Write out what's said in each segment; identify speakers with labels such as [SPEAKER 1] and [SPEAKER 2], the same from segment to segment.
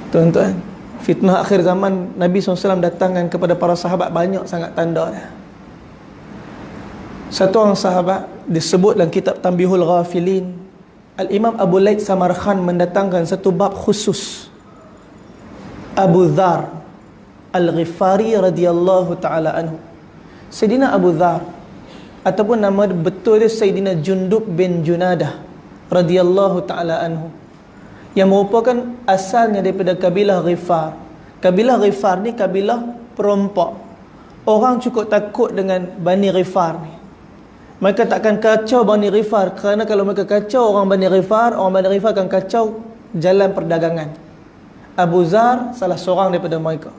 [SPEAKER 1] Tuan-tuan, fitnah akhir zaman Nabi SAW datangkan kepada para sahabat banyak sangat tanda dia. Satu orang sahabat disebut dalam kitab Tanbihul Ghafilin, Al-Imam Abu Laith Samarkhan mendatangkan satu bab khusus. Abu Dhar Al-Ghifari radhiyallahu ta'ala anhu. Sayyidina Abu Dhar, ataupun nama betul dia Sayyidina Jundub bin Junadah radhiyallahu ta'ala anhu, yang merupakan asalnya daripada kabilah Ghifar. Kabilah Ghifar ni kabilah perompak. Orang cukup takut dengan Bani Ghifar ni. Mereka takkan kacau Bani Ghifar, kerana kalau mereka kacau orang Bani Ghifar akan kacau jalan perdagangan. Abu Dhar salah seorang daripada mereka.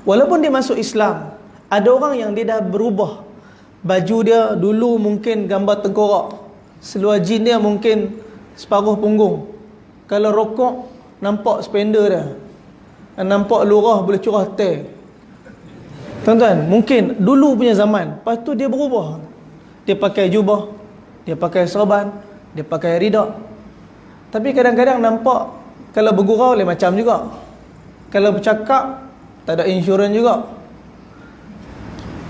[SPEAKER 1] Walaupun dia masuk Islam, ada orang yang dia dah berubah. Baju dia dulu mungkin gambar tengkorak, seluar jin dia mungkin separuh punggung. Kalau rokok nampak spender dia, nampak lurah boleh curah teh. Tuan-tuan, mungkin dulu punya zaman. Lepas tu dia berubah. Dia pakai jubah, dia pakai serban, dia pakai ridak. Tapi kadang-kadang nampak, kalau bergurau lain macam juga. Kalau bercakap tak ada insurans juga.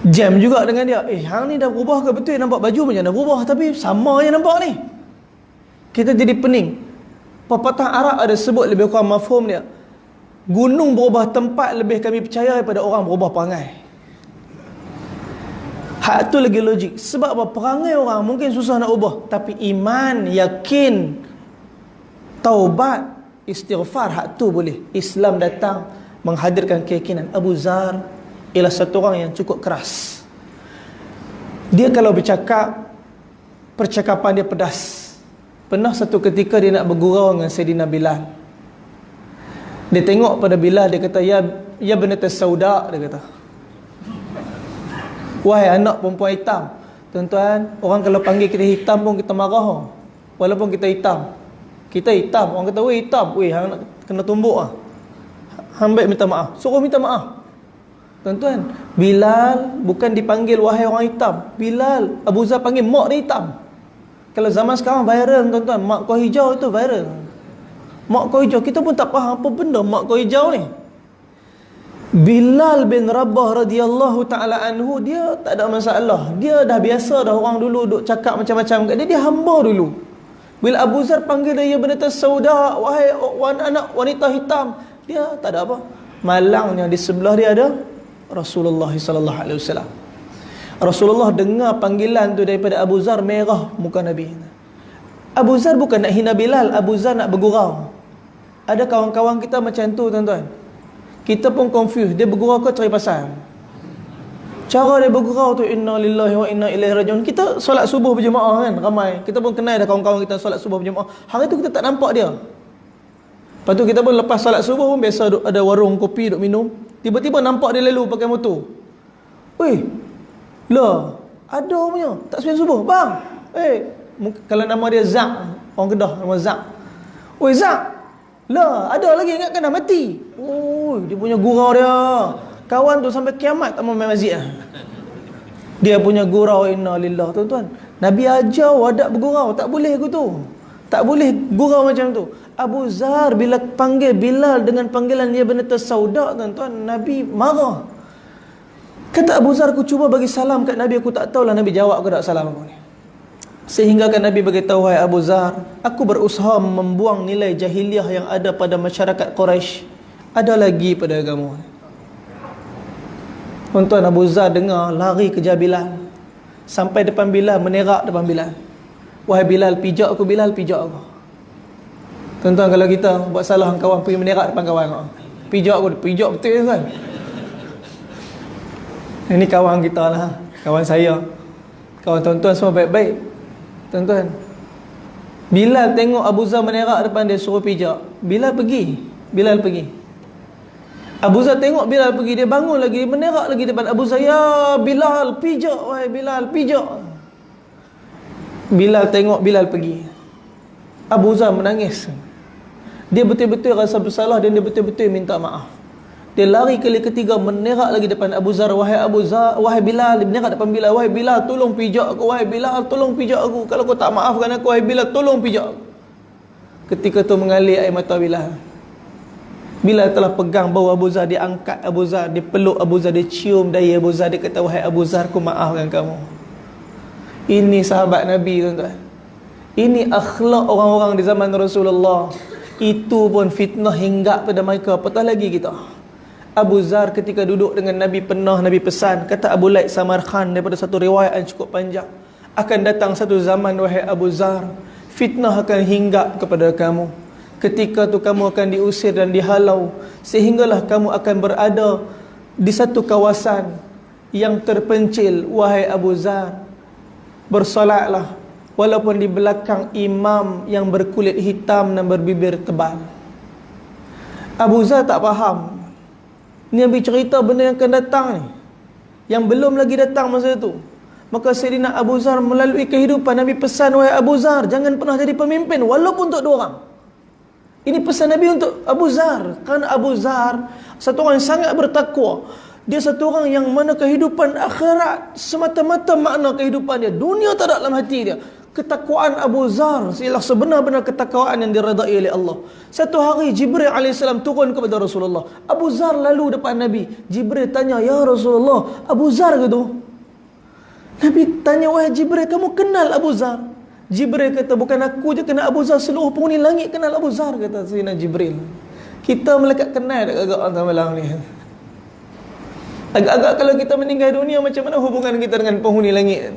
[SPEAKER 1] Jam juga dengan dia. Hang ni dah berubah ke betul? Nampak baju macam dah berubah, tapi sama je nampak ni. Kita jadi pening. Pepatah Arab ada sebut lebih kurang mafhum dia. Gunung berubah tempat lebih kami percaya daripada orang berubah perangai. Hak tu lagi logik. Sebab apa? Perangai orang mungkin susah nak ubah, tapi iman, yakin, taubat, istighfar, hak tu boleh. Islam datang menghadirkan keyakinan. Abu Dhar ialah satu orang yang cukup keras. Dia kalau bercakap, percakapan dia pedas. Pernah satu ketika dia nak bergurau dengan Sayyidina Bilal. Dia tengok pada Bilal, dia kata, ya binata sauda, dia kata, wahai anak perempuan hitam. Tuan-tuan, orang kalau panggil kita hitam pun kita marah. Walaupun kita hitam. Kita hitam, orang kata, weh hitam, weh hang nak kena tumbuk ah. Hang baik minta maaf, suruh minta maaf. Tuan-tuan, Bilal bukan dipanggil wahai orang hitam. Bilal, Abu Dhar panggil mak dia hitam. Kalau zaman sekarang viral, tuan-tuan, mak kau hijau itu viral. Mak kau hijau, kita pun tak faham apa benda mak kau hijau ni. Bilal bin Rabah radhiyallahu ta'ala anhu, dia tak ada masalah. Dia dah biasa dah, orang dulu duk cakap macam-macam kat dia. Dia hamba dulu. Bila Abu Dhar panggil dia, ya binata sauda, wahai anak wanita hitam, dia tak ada apa. Malangnya di sebelah dia ada Rasulullah sallallahu alaihi wasallam. Rasulullah dengar panggilan tu daripada Abu Dhar, merah muka Nabi. Abu Dhar bukan nak hina Bilal, Abu Dhar nak bergurau. Ada kawan-kawan kita macam tu, tuan-tuan. Kita pun confused, dia bergurau ke cari pasal? Cara dia bergurau tu, inna lillahi wa inna ilaihi rajiun. Kita solat subuh berjemaah kan, ramai. Kita pun kenal dah kawan-kawan kita solat subuh berjemaah. Hari tu kita tak nampak dia. Lepas tu kita pun lepas solat subuh pun biasa ada warung kopi duk minum. Tiba-tiba nampak dia lalu pakai motor. Weh, lah, ada punya, tak sembahyang subuh. Bang, kalau nama dia Zak, orang Kedah nama Zak. Weh Zak, lah, ada lagi ingatkan dah mati. Oh, dia punya gurau dia. Kawan tu sampai kiamat tak mau main masjid lah. Dia punya gurau, inna lillah. Tuan-tuan, Nabi ajar wadak bergurau. Tak boleh aku tu. Tak boleh gurau macam tu. Abu Dhar bila panggil Bilal dengan panggilan dia binata sauda, tuan-tuan, Nabi marah. Kata Abu Dhar, aku cuba bagi salam kat Nabi, aku tak tahulah Nabi jawab ke tak salam aku ni. Sehingga kan Nabi beritahu, wahai Abu Dhar, aku berusaha membuang nilai jahiliah yang ada pada masyarakat Quraisy. Ada lagi pada agama. Tuan-tuan, Abu Dhar dengar, lari kejar Bilal. Sampai depan Bilal, menerak depan Bilal. Wahai Bilal, pijak aku Bilal, pijak aku. Tuan-tuan, kalau kita buat salah, kawan pergi menerak depan kawan, pijak aku, pijak betul kan? Ini kawan kita lah, kawan saya. Kawan tuan-tuan semua baik-baik. Tuan-tuan, Bilal tengok Abu Dhar menerak depan dia, suruh pijak. Bilal pergi. Abu Dhar tengok Bilal pergi, dia bangun lagi, dia menerak lagi depan Abu Dhar. Ya Bilal, pijak, wahai Bilal, pijak. Bilal tengok Bilal pergi. Abu Dhar menangis. Dia betul-betul rasa bersalah dan dia betul-betul minta maaf. Dia lari kali ketiga, menerak lagi depan Abu Dhar. Wahai Abu Dhar, wahai Bilal, dia menerak depan Bilal. Wahai Bilal, tolong pijak aku. Wahai Bilal, tolong pijak aku. Kalau kau tak maafkan aku, wahai Bilal, tolong pijak aku. Ketika tu mengalir air mata Bilal. Bila telah pegang bau Abu Zar, dia angkat Abu Zar, dia peluk Abu Zar, dia cium dahi Abu Zar, dia kata, wahai Abu Zar, aku maafkan kamu. Ini sahabat Nabi, tuan-tuan. Ini akhlak orang-orang di zaman Rasulullah. Itu pun fitnah hinggap pada mereka, apatah lagi kita. Abu Zar ketika duduk dengan Nabi, pernah Nabi pesan, kata Abu Laid Samarkand daripada satu riwayat yang cukup panjang, akan datang satu zaman, wahai Abu Zar, fitnah akan hinggap kepada kamu. Ketika tu kamu akan diusir dan dihalau, sehinggalah kamu akan berada di satu kawasan yang terpencil. Wahai Abu Zar, bersolatlah walaupun di belakang imam yang berkulit hitam dan berbibir tebal. Abu Zar tak faham. Ni Nabi cerita benda yang akan datang ni, yang belum lagi datang masa itu. Maka Sayyidina Abu Zar melalui kehidupan, Nabi pesan, wahai Abu Zar, jangan pernah jadi pemimpin walaupun untuk 2 orang. Ini pesan Nabi untuk Abu Zar. Kerana Abu Zar satu orang yang sangat bertakwa. Dia satu orang yang mana kehidupan akhirat semata-mata makna kehidupan dia. Dunia tak ada dalam hati dia. Ketakwaan Abu Zar ialah sebenar-benar ketakwaan yang diredai oleh Allah. Satu hari Jibril AS turun kepada Rasulullah. Abu Zar lalu depan Nabi. Jibril tanya, ya Rasulullah, Abu Zar ke tu? Nabi tanya, wahai Jibril, kamu kenal Abu Zar? Jibril kata, bukan aku je kenal Abu Zar, seluruh penghuni langit kenal Abu Zar, kata Sayyidina Jibril. Kita malaikat kenal tak agak orang malam ni? Agak-agak kalau kita meninggal dunia, macam mana hubungan kita dengan penghuni langit?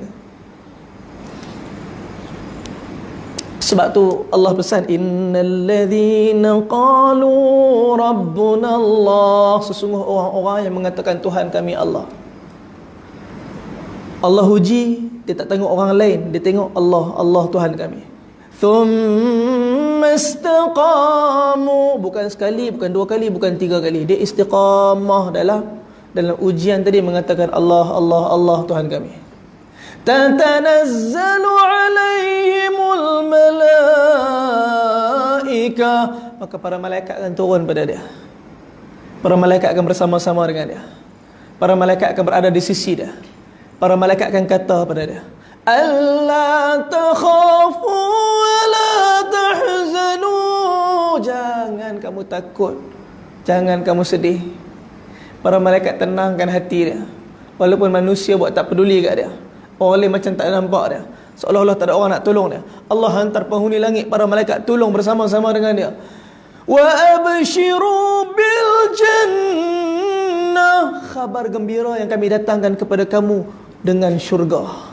[SPEAKER 1] Sebab tu Allah pesan, innal ladzina qalu rabbuna Allah, sesungguh orang-orang yang mengatakan Tuhan kami Allah. Allah uji, dia tak tengok orang lain, dia tengok Allah, Allah Tuhan kami. Thumma istaqamu, bukan sekali, bukan 2 kali, bukan 3 kali. Dia istiqamah dalam ujian tadi, mengatakan Allah, Allah, Allah Tuhan kami. Tatanazzalu alaihimul malaika, maka para malaikat akan turun pada dia. Para malaikat akan bersama-sama dengan dia. Para malaikat akan berada di sisi dia. Para malaikat akan kata pada dia, alla takhafu wa la tahzanu, jangan kamu takut, jangan kamu sedih. Para malaikat tenangkan hati dia. Walaupun manusia buat tak peduli kat dia, orang lain macam tak nampak dia, seolah-olah tak ada orang nak tolong dia, Allah hantar penghuni langit, para malaikat tolong bersama-sama dengan dia. Wa abshiru bil jannah, khabar gembira yang kami datangkan kepada kamu dengan syurga.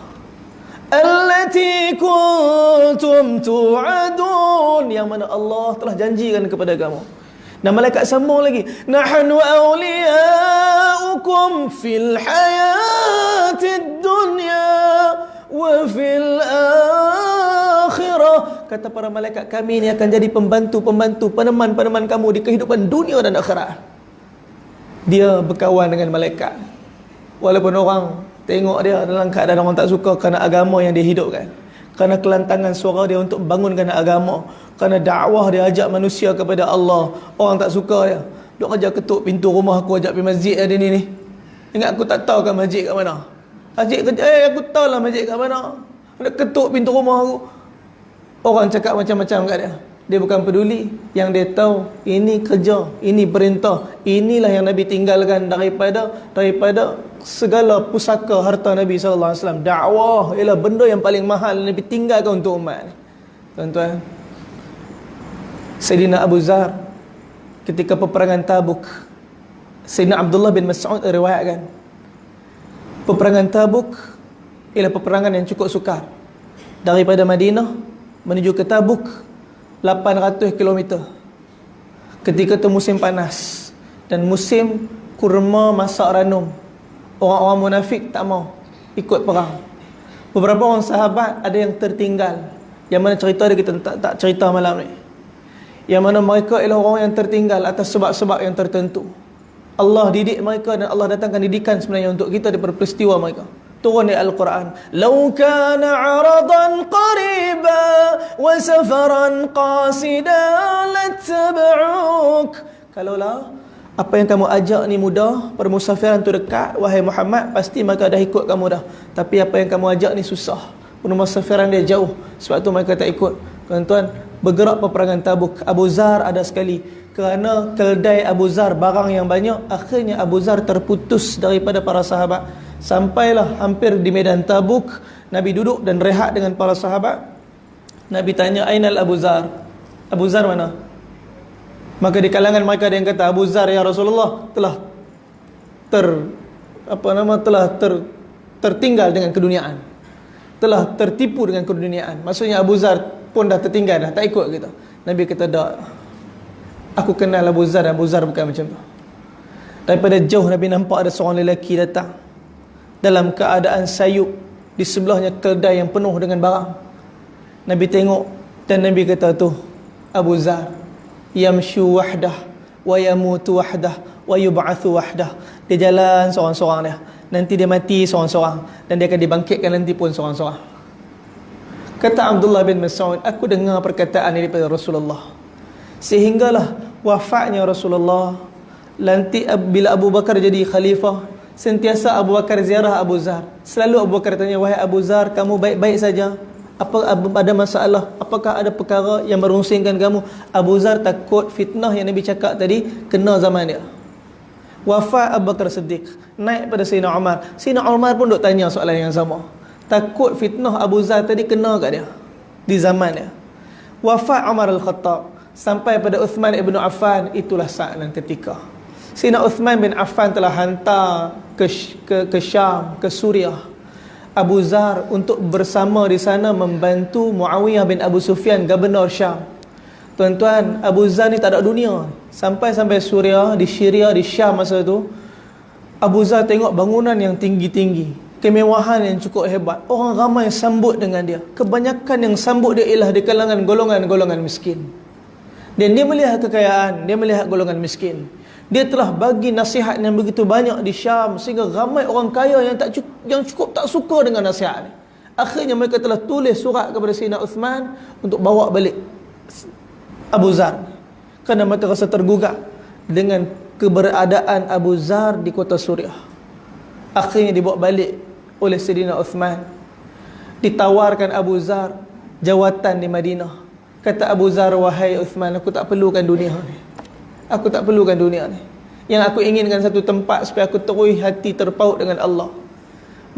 [SPEAKER 1] Allati kuntum tu'adun, yang mana Allah telah janjikan kepada kamu. Dan malaikat sambung lagi, nahnu awliyaukum fil hayatid dunya wa fil akhirah. Kata para malaikat, kami ini akan jadi pembantu-pembantu, peneman-peneman kamu di kehidupan dunia dan akhirat. Dia berkawan dengan malaikat. Walaupun orang tengok dia dalam keadaan orang tak suka kerana agama yang dia hidupkan, kerana kelantangan suara dia untuk bangunkan agama, kerana dakwah dia ajak manusia kepada Allah, orang tak suka dia. Duk kerja ketuk pintu rumah aku, ajak pergi masjid ada ni. Ingat aku tak tahu kan masjid kat mana? Masjid kerja, aku tahu lah masjid kat mana. Dia ketuk pintu rumah aku. Orang cakap macam-macam kat dia. Dia bukan peduli. Yang dia tahu, ini kerja, ini perintah. Inilah yang Nabi tinggalkan daripada segala pusaka harta Nabi SAW. Dakwah ialah benda yang paling mahal Nabi tinggalkan untuk umat. Tuan-tuan, Sayyidina Abu Zar ketika peperangan Tabuk, Sayyidina Abdullah bin Mas'ud riwayatkan, peperangan Tabuk ialah peperangan yang cukup sukar. Daripada Madinah menuju ke Tabuk 800 km. Ketika itu musim panas dan musim kurma masak ranum. Orang-orang munafik tak mau ikut perang. Beberapa orang sahabat ada yang tertinggal, yang mana cerita dia kita tak cerita malam ni, yang mana mereka ialah orang yang tertinggal atas sebab-sebab yang tertentu. Allah didik mereka dan Allah datangkan didikan sebenarnya untuk kita daripada peristiwa mereka. Turun di Al-Quran, "Lau kana 'aradan qariba wa safaran qasida lattaba'uk." Kalaulah apa yang kamu ajak ni mudah, permusafiran tu dekat, wahai Muhammad, pasti mereka dah ikut kamu dah. Tapi apa yang kamu ajak ni susah, permusafiran dia jauh, sebab tu mereka tak ikut. Tuan-tuan, bergerak peperangan Tabuk. Abu Zar ada sekali kerana keldai Abu Zar barang yang banyak, akhirnya Abu Zar terputus daripada para sahabat. Sampailah hampir di medan Tabuk, Nabi duduk dan rehat dengan para sahabat. Nabi tanya, "Ainal Abu Zar?" Abu Zar mana? Maka di kalangan mereka ada yang kata, "Abu Zar ya Rasulullah telah tertinggal dengan keduniaan. Telah tertipu dengan keduniaan." Maksudnya Abu Zar pun dah tertinggal dah, tak ikut kita. Nabi kata, "Tak. Aku kenal Abu Zar, Abu Zar bukan macam tu." Daripada jauh Nabi nampak ada seorang lelaki datang dalam keadaan sayup, di sebelahnya keldai yang penuh dengan barang. Nabi tengok dan Nabi kata, "Tu Abu Zar, yamshu wahdah wa yamutu wahdah wa yub'atsu wahdah." Dia jalan seorang-seorang dia, nanti dia mati seorang-seorang, dan dia akan dibangkitkan nanti pun seorang-seorang. Kata Abdullah bin Mas'ud, aku dengar perkataan ini daripada Rasulullah, sehinggalah wafatnya Rasulullah. Nanti bila Abu Bakar jadi khalifah, sentiasa Abu Bakar ziarah Abu Zar. Selalu Abu Bakar tanya, "Wahai Abu Zar, kamu baik-baik saja? Apa ada masalah? Apakah ada perkara yang merungsingkan kamu?" Abu Zar takut fitnah yang Nabi cakap tadi kena zaman dia. Wafat Abu Bakar Siddiq, naik pada Sayyidina Umar. Sayyidina Umar pun duk tanya soalan yang sama. Takut fitnah Abu Zar tadi kena kat dia di zaman dia. Wafat Umar Al-Khattab, sampai pada Uthman ibn Affan. Itulah saat dan ketika Sayyidina Uthman bin Affan telah hantar ke Syam, ke Suriah, Abu Zar untuk bersama di sana membantu Muawiyah bin Abu Sufyan, gubernur Syam. Tuan-tuan, Abu Zar ni tak ada dunia. Sampai Suriah, di Syria, di Syam masa tu, Abu Zar tengok bangunan yang tinggi-tinggi, kemewahan yang cukup hebat. Orang ramai sambut dengan dia. Kebanyakan yang sambut dia ialah di kalangan golongan-golongan miskin. Dan dia melihat kekayaan, dia melihat golongan miskin. Dia telah bagi nasihat yang begitu banyak di Syam, sehingga ramai orang kaya yang cukup tak suka dengan nasihat ni. Akhirnya mereka telah tulis surat kepada Sayyidina Uthman untuk bawa balik Abu Zar, kerana mereka rasa tergugah dengan keberadaan Abu Zar di kota Suriah. Akhirnya dibawa balik oleh Sayyidina Uthman. Ditawarkan Abu Zar jawatan di Madinah. Kata Abu Zar, "Wahai Uthman, aku tak perlukan dunia ni. Aku tak perlukan dunia ni. Yang aku inginkan satu tempat supaya aku terus hati terpaut dengan Allah."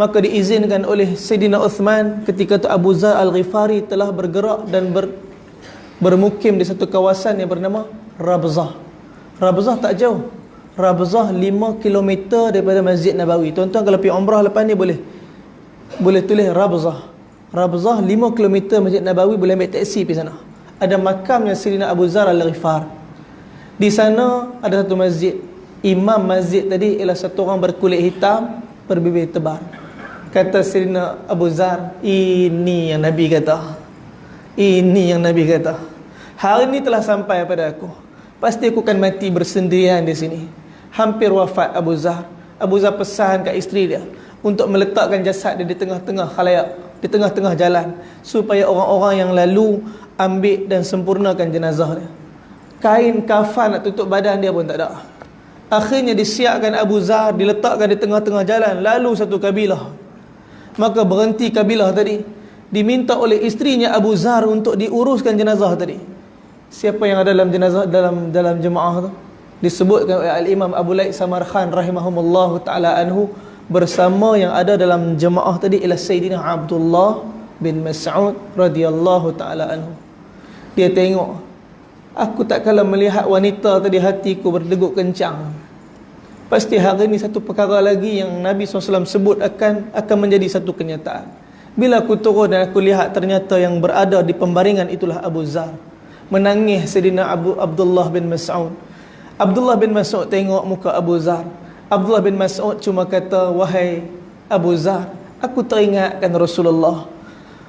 [SPEAKER 1] Maka diizinkan oleh Sayyidina Uthman. Ketika itu Abu Zar Al-Ghifari telah bergerak dan bermukim di satu kawasan yang bernama Rabzah. Rabzah tak jauh. Rabzah 5 km daripada Masjid Nabawi. Tuan-tuan kalau pergi umrah lepas ni boleh tulis Rabzah. Rabzah 5 km Masjid Nabawi, boleh ambil taksi pergi sana. Ada makamnya Sayyidina Abu Zar Al-Ghifar. Di sana ada satu masjid. Imam masjid tadi ialah satu orang berkulit hitam, berbibir tebal. Kata Sayyidina Abu Zar, "Ini yang Nabi kata. Ini yang Nabi kata. Hari ini telah sampai pada aku. Pasti aku akan mati bersendirian di sini." Hampir wafat Abu Zar. Abu Zar pesan kat isteri dia untuk meletakkan jasad dia di tengah-tengah khalayak, di tengah-tengah jalan, supaya orang-orang yang lalu ambil dan sempurnakan jenazah dia. Kain kafan nak tutup badan dia pun tak ada. Akhirnya disiapkan Abu Zar, diletakkan di tengah-tengah jalan. Lalu satu kabilah, maka berhenti kabilah tadi, diminta oleh isterinya Abu Zar untuk diuruskan jenazah tadi. Siapa yang ada dalam jenazah, dalam jemaah tu? Disebutkan oleh Al-Imam Abu Laith Samarkhan rahimahumullah ta'ala anhu, bersama yang ada dalam jemaah tadi ialah Sayyidina Abdullah bin Mas'ud radhiyallahu ta'ala anhu. Dia tengok, "Aku tak kala melihat wanita tadi hatiku berdeguk kencang. Pasti hari ini satu perkara lagi yang Nabi SAW sebut akan menjadi satu kenyataan." Bila aku turun dan aku lihat ternyata yang berada di pembaringan itulah Abu Zar. Menangis Sayyidina Abdullah bin Mas'ud. Abdullah bin Mas'ud tengok muka Abu Zar. Abdullah bin Mas'ud cuma kata, "Wahai Abu Zar, aku teringatkan Rasulullah,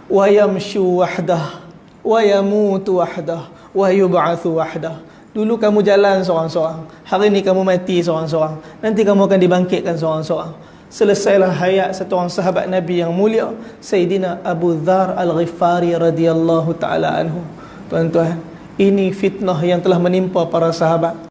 [SPEAKER 1] wa yamshu wahdah wa yamutu wahdah wa yub'atsu wahdah. Dulu kamu jalan seorang-seorang, hari ini kamu mati seorang-seorang, nanti kamu akan dibangkitkan seorang-seorang." Selesailah hayat satu orang sahabat Nabi yang mulia, Sayyidina Abu Zar Al-Ghifari radhiyallahu ta'ala anhu. Tuan-tuan, ini fitnah yang telah menimpa para sahabat.